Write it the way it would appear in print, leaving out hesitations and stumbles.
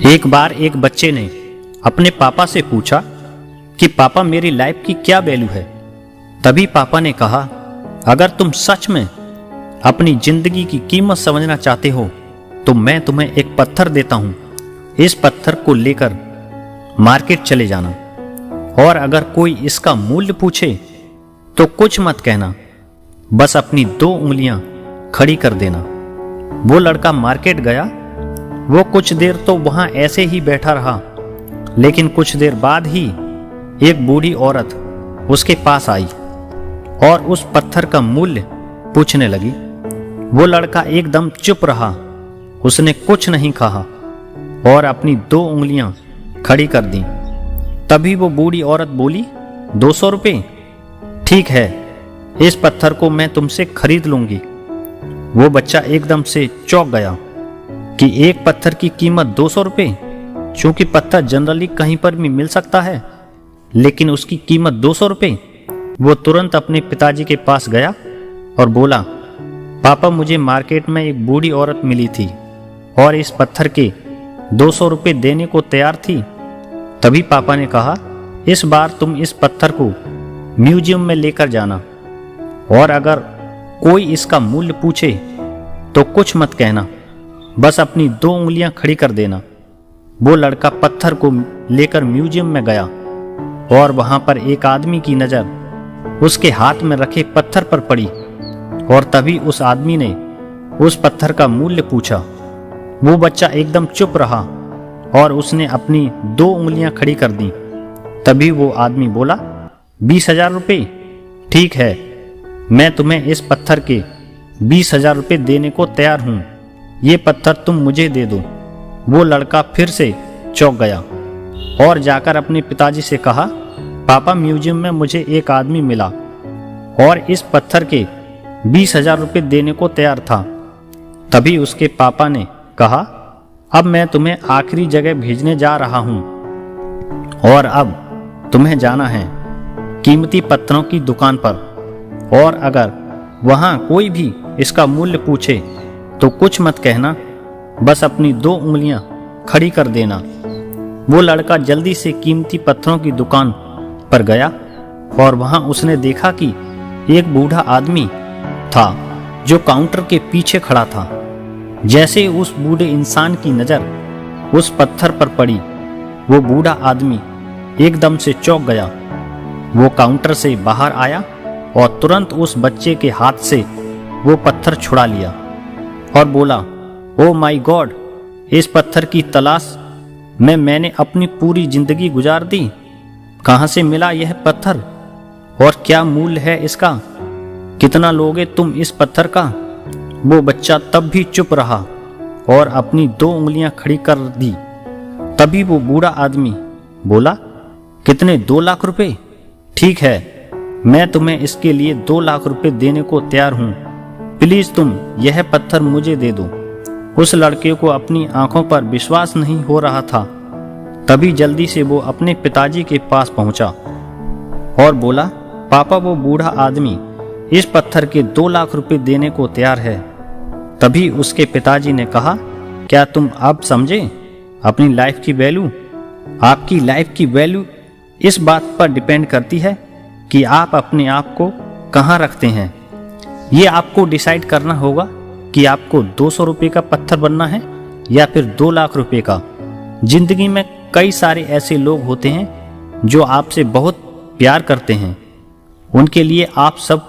एक बार एक बच्चे ने अपने पापा से पूछा कि पापा मेरी लाइफ की क्या वैल्यू है। तभी पापा ने कहा, अगर तुम सच में अपनी जिंदगी की कीमत समझना चाहते हो तो मैं तुम्हें एक पत्थर देता हूं। इस पत्थर को लेकर मार्केट चले जाना और अगर कोई इसका मूल्य पूछे तो कुछ मत कहना, बस अपनी 2 उंगलियां खड़ी कर देना। वो लड़का मार्केट गया। वो कुछ देर तो वहां ऐसे ही बैठा रहा, लेकिन कुछ देर बाद ही एक बूढ़ी औरत उसके पास आई और उस पत्थर का मूल्य पूछने लगी। वो लड़का एकदम चुप रहा, उसने कुछ नहीं कहा और अपनी 2 उंगलियां खड़ी कर दी। तभी वो बूढ़ी औरत बोली, 200 रुपये? ठीक है, इस पत्थर को मैं तुमसे खरीद लूंगी। वो बच्चा एकदम से चौंक गया कि एक पत्थर की कीमत 200 रुपये। चूंकि पत्थर जनरली कहीं पर भी मिल सकता है, लेकिन उसकी कीमत 200 रुपये। वो तुरंत अपने पिताजी के पास गया और बोला, पापा मुझे मार्केट में एक बूढ़ी औरत मिली थी और इस पत्थर के 200 रुपये देने को तैयार थी। तभी पापा ने कहा, इस बार तुम इस पत्थर को म्यूजियम में लेकर जाना और अगर कोई इसका मूल्य पूछे तो कुछ मत कहना, बस अपनी 2 उंगलियां खड़ी कर देना। वो लड़का पत्थर को लेकर म्यूजियम में गया और वहां पर एक आदमी की नज़र उसके हाथ में रखे पत्थर पर पड़ी और तभी उस आदमी ने उस पत्थर का मूल्य पूछा। वो बच्चा एकदम चुप रहा और उसने अपनी 2 उंगलियां खड़ी कर दी। तभी वो आदमी बोला, 20,000 रुपये? ठीक है, मैं तुम्हें इस पत्थर के 20,000 रुपये देने को तैयार हूँ। ये पत्थर तुम मुझे दे दो। वो लड़का फिर से चौंक गया और जाकर अपने पिताजी से कहा, पापा म्यूजियम में मुझे एक आदमी मिला और इस पत्थर के 20,000 रुपये देने को तैयार था। तभी उसके पापा ने कहा, अब मैं तुम्हें आखिरी जगह भेजने जा रहा हूँ और अब तुम्हें जाना है कीमती पत्थरों की दुकान पर और अगर वहाँ कोई भी इसका मूल्य पूछे तो कुछ मत कहना, बस अपनी 2 उंगलियां खड़ी कर देना। वो लड़का जल्दी से कीमती पत्थरों की दुकान पर गया और वहां उसने देखा कि एक बूढ़ा आदमी था जो काउंटर के पीछे खड़ा था। जैसे उस बूढ़े इंसान की नज़र उस पत्थर पर पड़ी, वो बूढ़ा आदमी एकदम से चौंक गया। वो काउंटर से बाहर आया और तुरंत उस बच्चे के हाथ से वो पत्थर छुड़ा लिया और बोला, ओ माय गॉड, इस पत्थर की तलाश में मैंने अपनी पूरी जिंदगी गुजार दी। कहाँ से मिला यह पत्थर और क्या मूल्य है इसका? कितना लोगे तुम इस पत्थर का? वो बच्चा तब भी चुप रहा और अपनी 2 उंगलियां खड़ी कर दी। तभी वो बूढ़ा आदमी बोला, कितने? 2 लाख रुपए? ठीक है, मैं तुम्हें इसके लिए 2 लाख रुपए देने को तैयार हूँ। प्लीज तुम यह पत्थर मुझे दे दो। उस लड़के को अपनी आंखों पर विश्वास नहीं हो रहा था। तभी जल्दी से वो अपने पिताजी के पास पहुंचा और बोला, पापा वो बूढ़ा आदमी इस पत्थर के 2 लाख रुपए देने को तैयार है। तभी उसके पिताजी ने कहा, क्या तुम अब समझे अपनी लाइफ की वैल्यू? आपकी लाइफ की वैल्यू इस बात पर डिपेंड करती है कि आप अपने आप को कहाँ रखते हैं। ये आपको डिसाइड करना होगा कि आपको 200 रुपये का पत्थर बनना है या फिर 2 लाख रुपये का। जिंदगी में कई सारे ऐसे लोग होते हैं जो आपसे बहुत प्यार करते हैं, उनके लिए आप सब